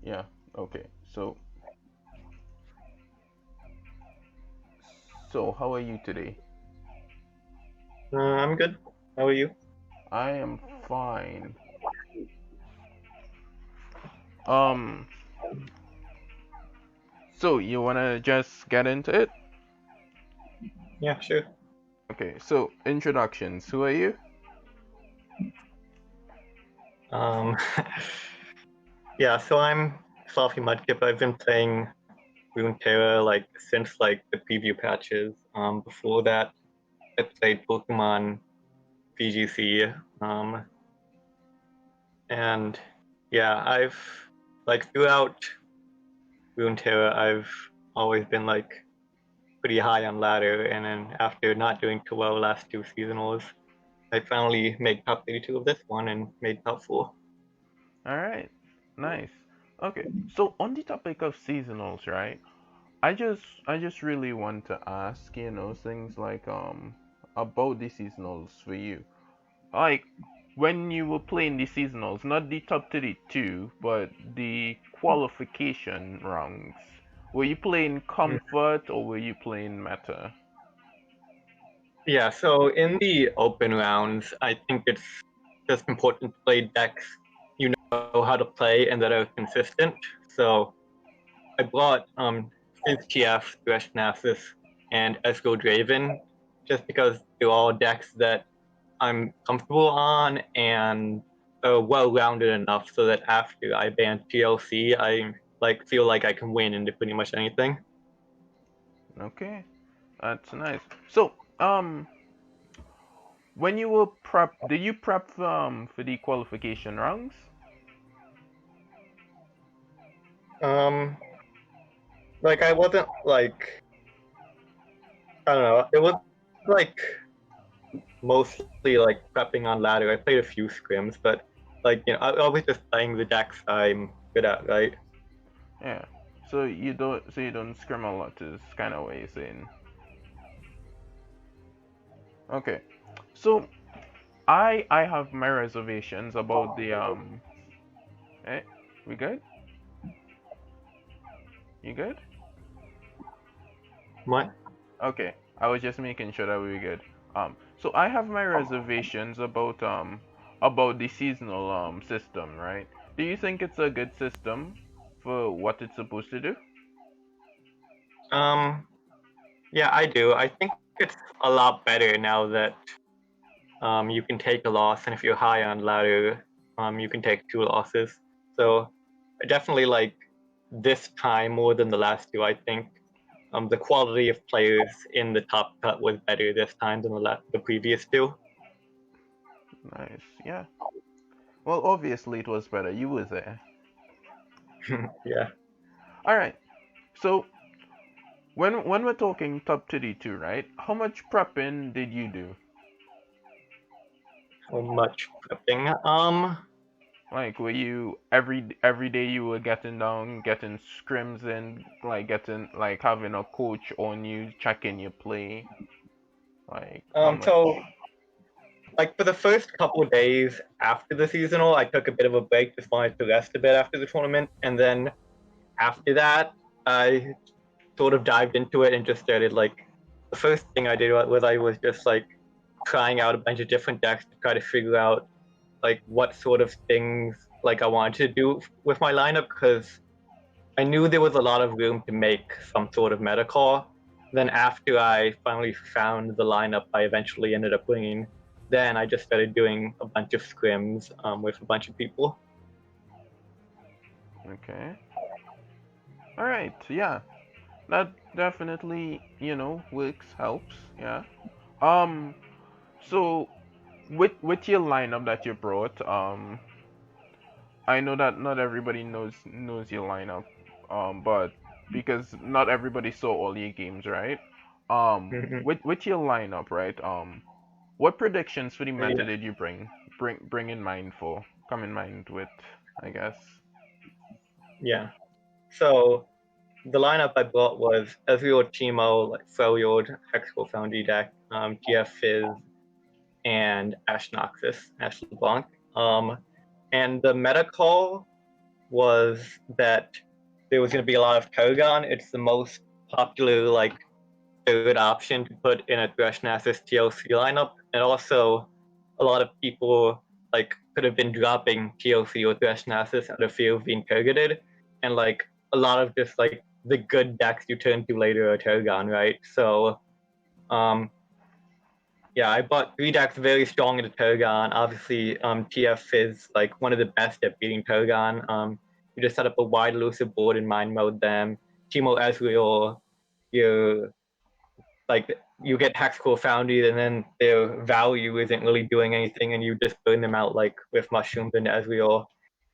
Yeah. Okay. So how are you today? I'm good. How are you? I am fine. Um. So you wanna just get into it? Yeah, sure. Okay. So introductions. Who are you? Um, yeah, so I'm floppymudkip. I've been playing Runeterra like since like the preview patches. Before that, I played Pokemon VGC. Um, and yeah, I've like throughout Runeterra, I've always been like pretty high on ladder. And then after not doing too well last two seasonals, I finally made top 32 of this one and made top four. All right. Nice. Okay. So on the topic of seasonals, right? I just really want to ask, things like about the seasonals for you. Like when you were playing the seasonals, not the top 32, but the qualification rounds. Were you playing comfort or were you playing meta? Yeah, so in the open rounds, I think it's just important to play decks you know how to play and that are consistent. So I brought Fizz TF, Thresh Nasus, and Esco Draven just because they're all decks that I'm comfortable on and are well rounded enough so that after I ban TLC, I like feel like I can win into pretty much anything. Okay, that's nice. So, when you were prep, did you prep for the qualification rounds? Um, like I wasn't like I don't know. It was like mostly like prepping on ladder. I played a few scrims, but like I always just playing the decks I'm good at, right? Yeah. So you don't scrim a lot is kind of what you're saying. Okay. So I have my reservations about the eh, we good? You good? What? Okay. I was just making sure that we were good. So I have my reservations about the seasonal system, right? Do you think it's a good system for what it's supposed to do? Um, yeah, I do. I think it's a lot better now that you can take a loss, and if you're high on ladder, you can take two losses. So I definitely like this time more than the last two. I think the quality of players in the top cut was better this time than the previous two. Nice. Yeah. Well, obviously it was better. You were there. Yeah. All right. So when we're talking top 32, right? How much prepping did you do? So much prepping. Like, were you every day you were getting down, getting scrims in, like getting like having a coach on you, checking your play? Like, how much? So like for the first couple of days after the seasonal, I took a bit of a break, just wanted to rest a bit after the tournament, and then after that, I sort of dived into it and just started like the first thing I did was I was just like trying out a bunch of different decks to try to figure out like what sort of things like I wanted to do with my lineup because I knew there was a lot of room to make some sort of meta call. Then after I finally found the lineup I eventually ended up bringing, then I just started doing a bunch of scrims with a bunch of people. Okay. All right. Yeah. That definitely, works, helps. Yeah. Um. So with your lineup that you brought, I know that not everybody knows your lineup, but because not everybody saw all your games, right? Mhm. With your lineup, right? What predictions for the meta Yeah. did you bring in mind for? Come in mind with, I guess. Yeah. So the lineup I brought was Ezreal, Teemo, like Freljord, Hexco Foundry deck, GF Fizz, and Ash Noxus, Ash LeBlanc. And the meta call was that there was going to be a lot of Kogan. It's the most popular like third option to put in a Threshnasis TLC lineup, and also a lot of people like could have been dropping TLC or Threshnasis out of fear of being targeted, and like a lot of just like the good decks you turn to later are Turgon, right? So, yeah, I bought 3 decks very strong into Turgon. Obviously, TF is like one of the best at beating Turgon. You just set up a wide elusive board and mind mode them. Teemo Ezreal, you like you get Hexcore Foundry, and then their value isn't really doing anything, and you just burn them out like with mushrooms and Ezreal.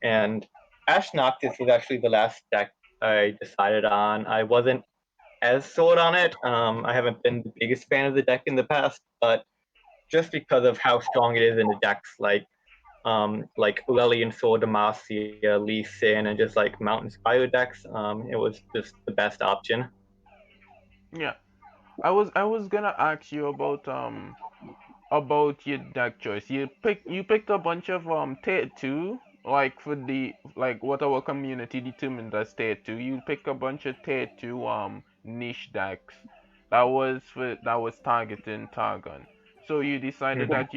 And Ash Noctis was actually the last deck I decided on. I wasn't as sold on it. I haven't been the biggest fan of the deck in the past, but just because of how strong it is in the decks like Lillian Sword, Demacia, Lee Sin, and just like Mountain Spire decks, it was just the best option. Yeah. I was gonna ask you about your deck choice. You picked a bunch of tier two, like for the like what our community determined as tier two. You pick a bunch of tier two niche decks that was targeting Targon. So you decided Mhm. that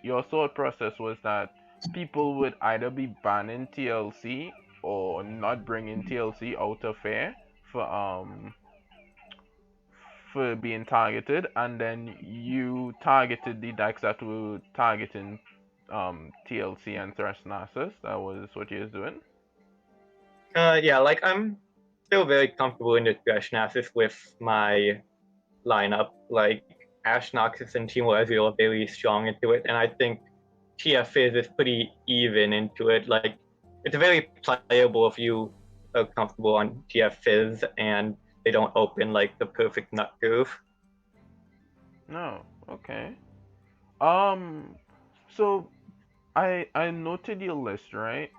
your thought process was that people would either be banning TLC or not bringing TLC out of fair for for being targeted, and then you targeted the decks that were targeting TLC and Thresh Narcissus. That was what you was doing. Yeah, like I'm still very comfortable in the Threshnasis with my lineup. Like Ash Noxus and Teemo Ezreal are very strong into it, and I think TF Fizz is pretty even into it. Like it's very playable if you are comfortable on TF Fizz and they don't open like the perfect nut groove. No, okay. Um, so I noted your list, right?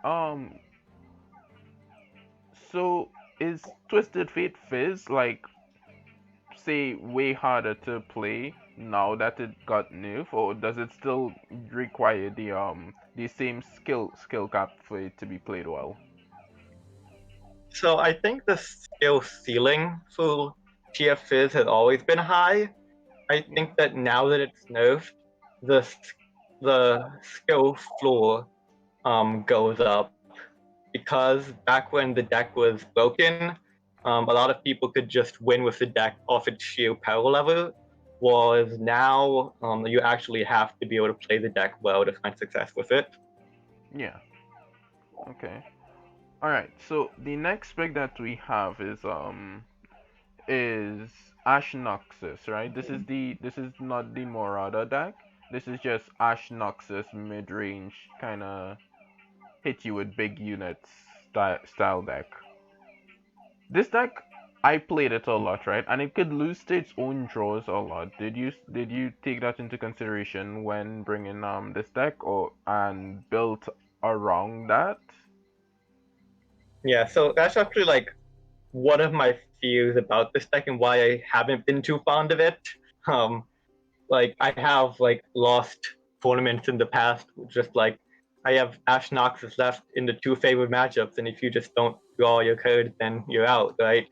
So is Twisted Fate Fizz like say way harder to play now that it got nerfed, or does it still require the same skill cap for it to be played well? So I think the skill ceiling for TF Fizz has always been high. I Yeah. think that now that it's nerfed, the the skill floor goes up because back when the deck was broken, a lot of people could just win with the deck off its sheer power level. Whereas now, you actually have to be able to play the deck well to find success with it. Yeah. Okay. All right. So the next pick that we have is Ash Noxus, right? This is not the Morada deck. This is just Ash Noxus mid range kind of hit you with big units style deck. This deck, I played it a lot, right? And it could lose to its own draws a lot. Did you take that into consideration when bringing this deck or and built around that? Yeah, so that's actually like one of my fears about this deck and why I haven't been too fond of it. Um, like I have like lost tournaments in the past, just like I have Ash Noxus left in the 2 favored matchups, and if you just don't draw your card, then you're out, right?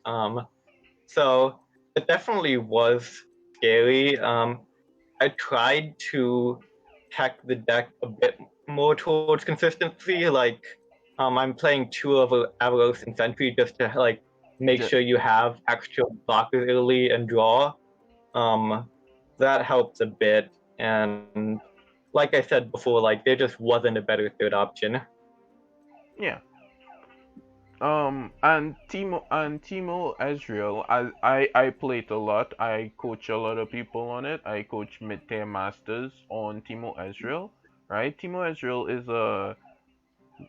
So it definitely was scary. I tried to hack the deck a bit more towards consistency. Like, I'm playing 2 of Avalos and Sentry just to like make Just, sure you have extra blockers early and draw. Um, that helps a bit. And like I said before, like there just wasn't a better third option. yeah. And Timo Ezreal, I played a lot. I coach a lot of people on it. I coach mid-tier masters on Timo Ezreal, right? Timo Ezreal is a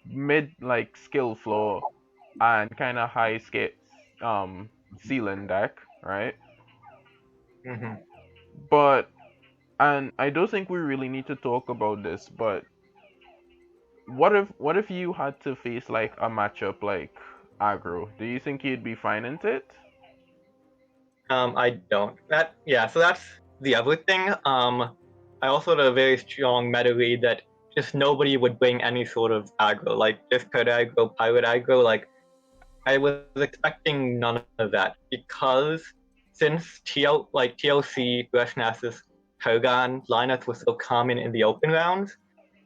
mid like skill floor and kind of high scale ceiling deck, right? Mm-hmm. But and I don't think we really need to talk about this, but what if you had to face like a matchup like aggro? Do you think you'd be fine in it? I don't. So that's the other thing. I also had a very strong meta read that just nobody would bring any sort of aggro, like just code aggro, pirate aggro. Like I was expecting none of that because since TLC, Greshnasis, Kogan lineups were so common in the open rounds,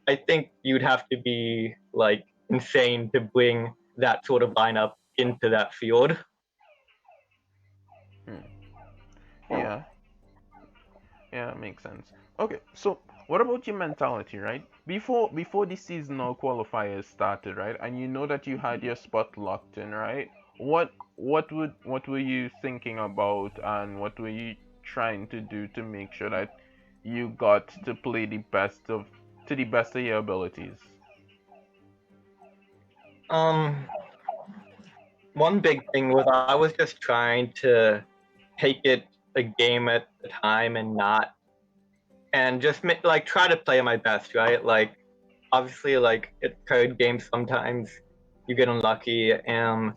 I think you'd have to be like insane to bring that sort of lineup into that field. Hmm. Yeah, yeah, makes sense. Okay, so what about your mentality, right? Before the seasonal qualifiers started, right? And you know that you had your spot locked in, right? What were you thinking about, and what were you trying to do to make sure that you got to play the best of your abilities? Um, One big thing was I was just trying to take it a game at a time and not and just like try to play my best, right? Like obviously, like it's code games sometimes you get unlucky, and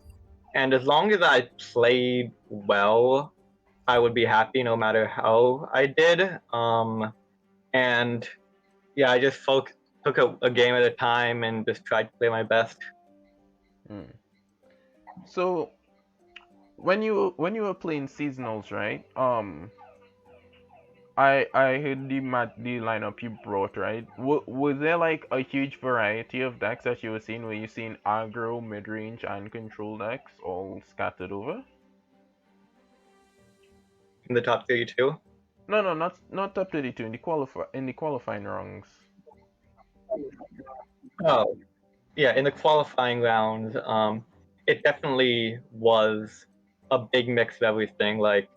as long as I played well, I would be happy no matter how I did. And yeah, I just took a game at a time and just tried to play my best. Hmm. So when you were playing seasonals, right? I heard the lineup you brought, right? Was there like a huge variety of decks that you were seeing? Were you seeing aggro, mid range, and control decks all scattered over? In the top 32. No, no, not top 32 in the qualifying rounds. Oh, yeah, in the qualifying rounds, it definitely was a big mix of everything. Like,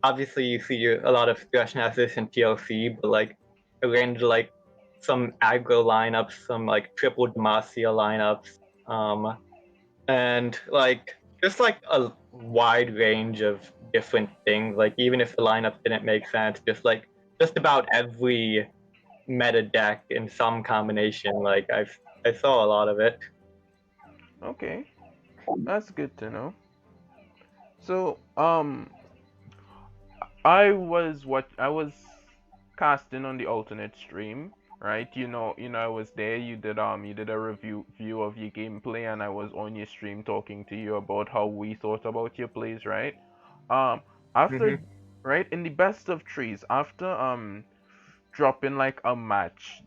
obviously, you see a lot of Thresh Nasus and TLC, but like, it ran into like some aggro lineups, some like triple Demacia lineups, and like just like a wide range of different things. Like, even if the lineup didn't make sense, just about every meta deck in some combination. Like, I saw a lot of it. Okay, that's good to know. So, I was casting on the alternate stream, right? I was there. You did a review of your gameplay, and I was on your stream talking to you about how we thought about your plays, right? Um, after Hmm. right in the best of threes, after dropping like a match,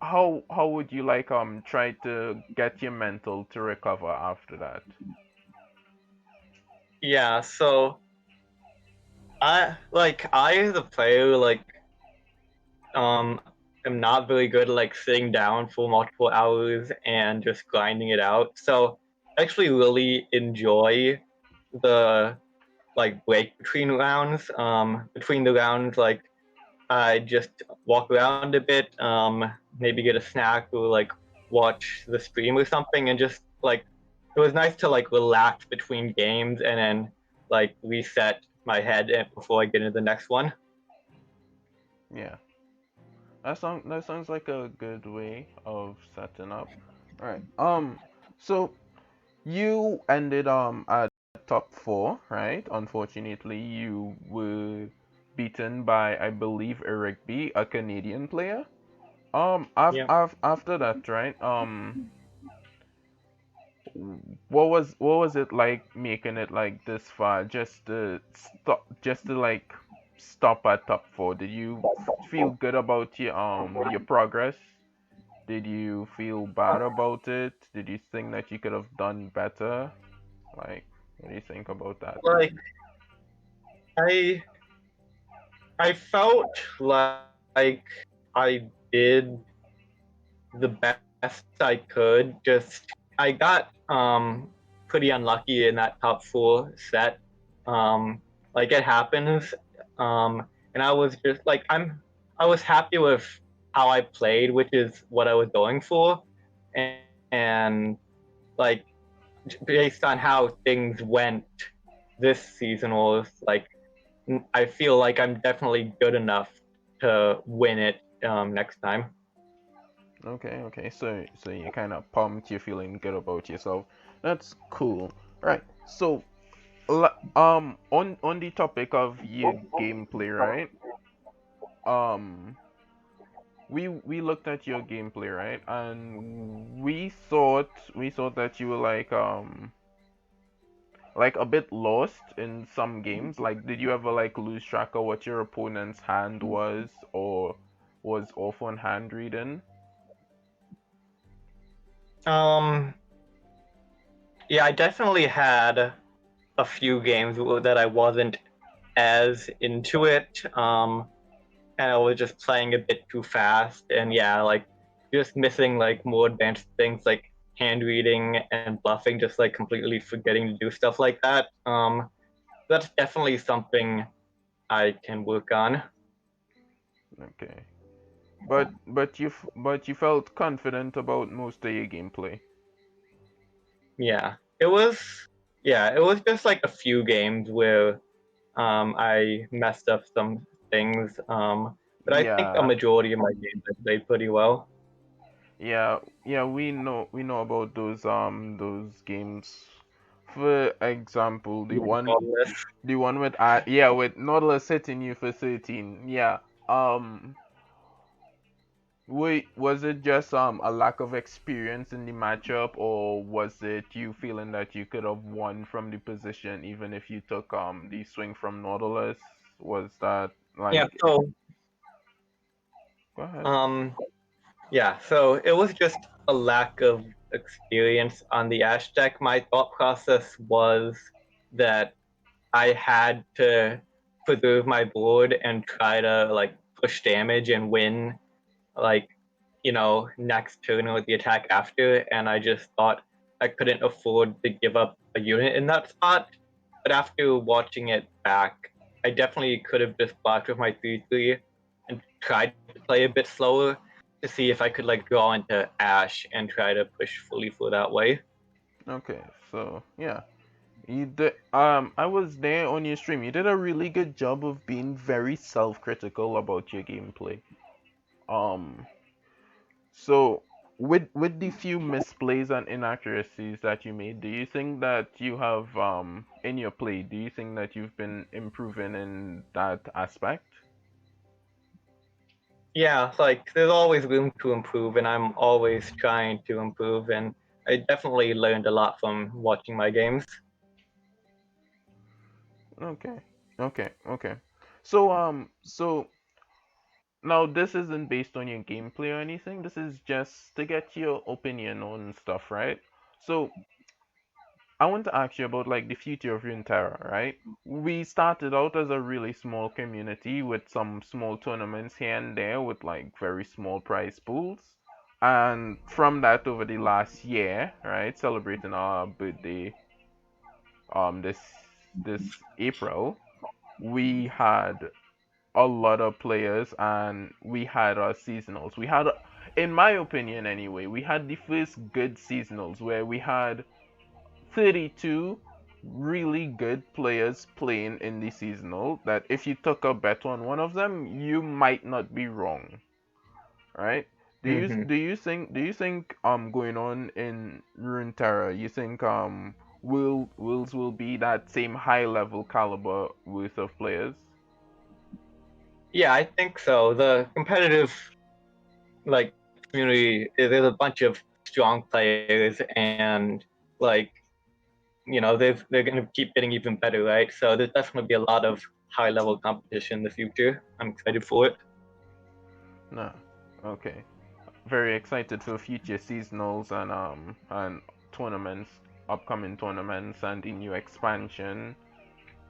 how would you like try to get your mental to recover after that? Yeah, so I as a player um am not very good at like sitting down for multiple hours and just grinding it out. So I actually really enjoy the like break between rounds. Between the rounds, like I just walk around a bit, maybe get a snack or like watch the stream or something, and just like it was nice to like relax between games and then like reset my head before I get into the next one. Yeah, that sounds like a good way of setting up. All right. So you ended at top four, right? Unfortunately, you were beaten by, I believe, Eric B, a Canadian player. Yeah. After that, right? What was it like making it like this far? Just to like stop at top four. Did you feel good about your progress? Did you feel bad about it? Did you think that you could have done better? Like, what do you think about that? Like I I felt like I did the best I could. Just I got pretty unlucky in that top four set. Like it happens. And I was just like I was happy with how I played, which is what I was going for. And like based on how things went this season was like I feel like I'm definitely good enough to win it next time. Okay, okay. So you're kind of pumped. You're feeling good about yourself. That's cool. Right. So, on the topic of your gameplay, right? Um, we looked at your gameplay, right? And we thought that you were like a bit lost in some games. Like, did you ever like lose track of what your opponent's hand was, or was off on hand reading? Um, yeah, I definitely had a few games that I wasn't as into it. And I was just playing a bit too fast, and yeah, like just missing like more advanced things like hand reading and bluffing, just like completely forgetting to do stuff like that. That's definitely something I can work on. Okay. But you felt confident about most of your gameplay. Yeah, it was just like a few games where I messed up some things. But I think a Yeah, majority of my games I played pretty well. yeah, yeah. We know about those games. For example, the one with yeah, with Nautilus hitting you for 13. Yeah. Um. Wait, was it just a lack of experience in the matchup, or was it you feeling that you could have won from the position even if you took the swing from Nautilus? Was that Yeah, like? so Go ahead. um, yeah, so it was just a lack of experience on the Ash deck. My thought process was that I had to preserve my board and try to like push damage and win like next turn with the attack after, and I just thought I couldn't afford to give up a unit in that spot. But after watching it back, I definitely could have just blocked with my 3/3 and tried to play a bit slower to see if I could like draw into Ash and try to push fully for that way. Okay, so yeah. You did, I was there on your stream. You did a really good job of being very self-critical about your gameplay. Um, so with the few misplays and inaccuracies that you made, do you think that you have in your play, do you think that you've been improving in that aspect? Yeah, like there's always room to improve, and I'm always trying to improve. And I definitely learned a lot from watching my games. Okay. Okay. So now this isn't based on your gameplay or anything. This is just to get your opinion on stuff, right? So I want to ask you about like the future of Runeterra, right? We started out as a really small community with some small tournaments here and there with like very small prize pools. And from that over the last year, right, celebrating our birthday this April, we had a lot of players and we had our seasonals. We had, in my opinion anyway, we had the first good seasonals where we had 32 really good players playing in the seasonal that if you took a bet on one of them, you might not be wrong, right? Hmm. Do you think going on in Runeterra, you think Wills will be that same high level caliber worth of players? Yeah, I think so. The competitive like community, there's a bunch of strong players, and like they're going to keep getting even better, right? So there's definitely be a lot of high level competition in the future. I'm excited for it. No. Okay. Very excited for future seasonals and tournaments, upcoming tournaments and the new expansion.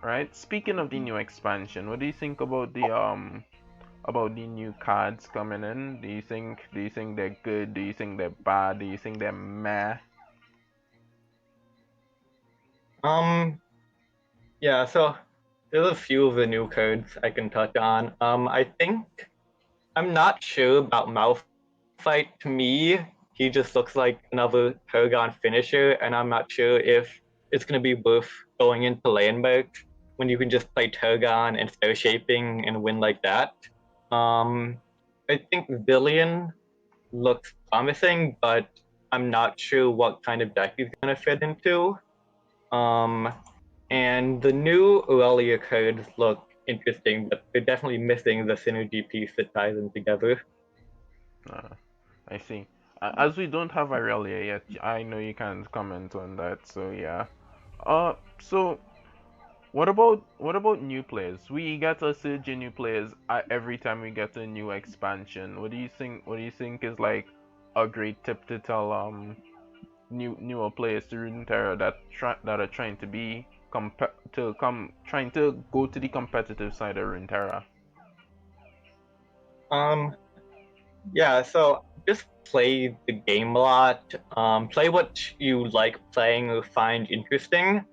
Right? Speaking of the new expansion, what do you think about the new cards coming in? Do you think they're good? Do you think they're bad? Do you think they're meh? Um, yeah, so there's a few of the new codes I can touch on. I think I'm not sure about Malphite. To me, he just looks like another Paragon finisher, and I'm not sure if it's going to be worth going into Landmark when you can just play Paragon and Fair Shaping and win like that. Um, I think Villian looks promising, but I'm not sure what kind of deck he's going to fit into. Um, and the new Aurelia codes look interesting, but they're definitely missing the synergy piece that ties them together. I see. As we don't have Aurelia yet, I know you can't comment on that. So yeah. So what about new players? We get a surge in new players every time we get a new expansion. What do you think? What do you think is like a great tip to tell newer players to Runeterra that are trying to be trying to go to the competitive side of Runeterra? Um, yeah, so just play the game a lot. Play what you like playing or find interesting.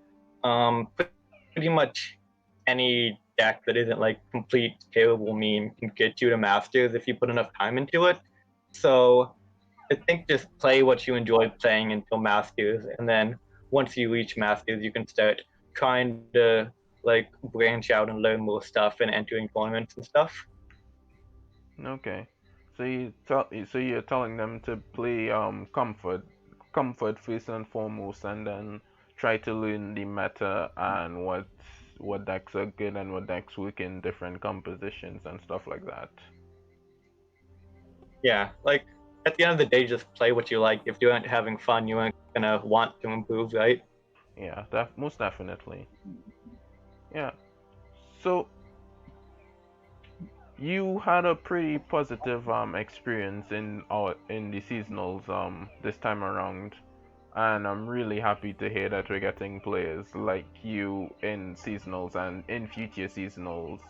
Pretty much any deck that isn't like complete terrible meme can get you to masters if you put enough time into it. So I think just play what you enjoy playing until masters, and then once you reach masters, you can start trying to like branch out and learn more stuff and entering tournaments and stuff. Okay. So you're telling them to play comfort first and foremost, and then try to learn the meta and what decks are good and what decks work in different compositions and stuff like that. Yeah, like at the end of the day, just play what you like. If you aren't having fun, you aren't gonna want to improve, right? Yeah, most definitely. Yeah. So you had a pretty positive experience in the seasonals this time around, and I'm really happy to hear that we're getting players like you in seasonals and in future seasonals.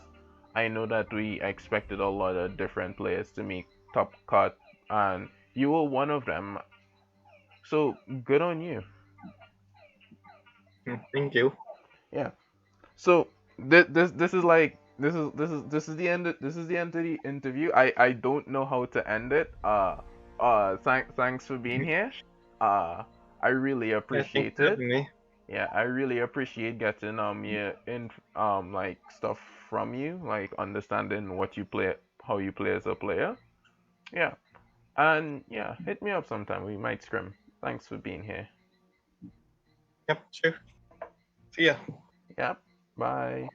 I know that we expected a lot of different players to make top cut, and you were one of them. So good on you. Thank you. Yeah. So this is like this is the end this is the end of the interview. I don't know how to end it. Thanks for being here. Uh I really Yeah, thanks appreciate for it. having me. Yeah, I really appreciate getting your in like stuff from you, like understanding what you play, how you play as a player. Yeah. And yeah, hit me up sometime. We might scrim. Thanks for being here. Yep, sure. See ya. Yep. Bye.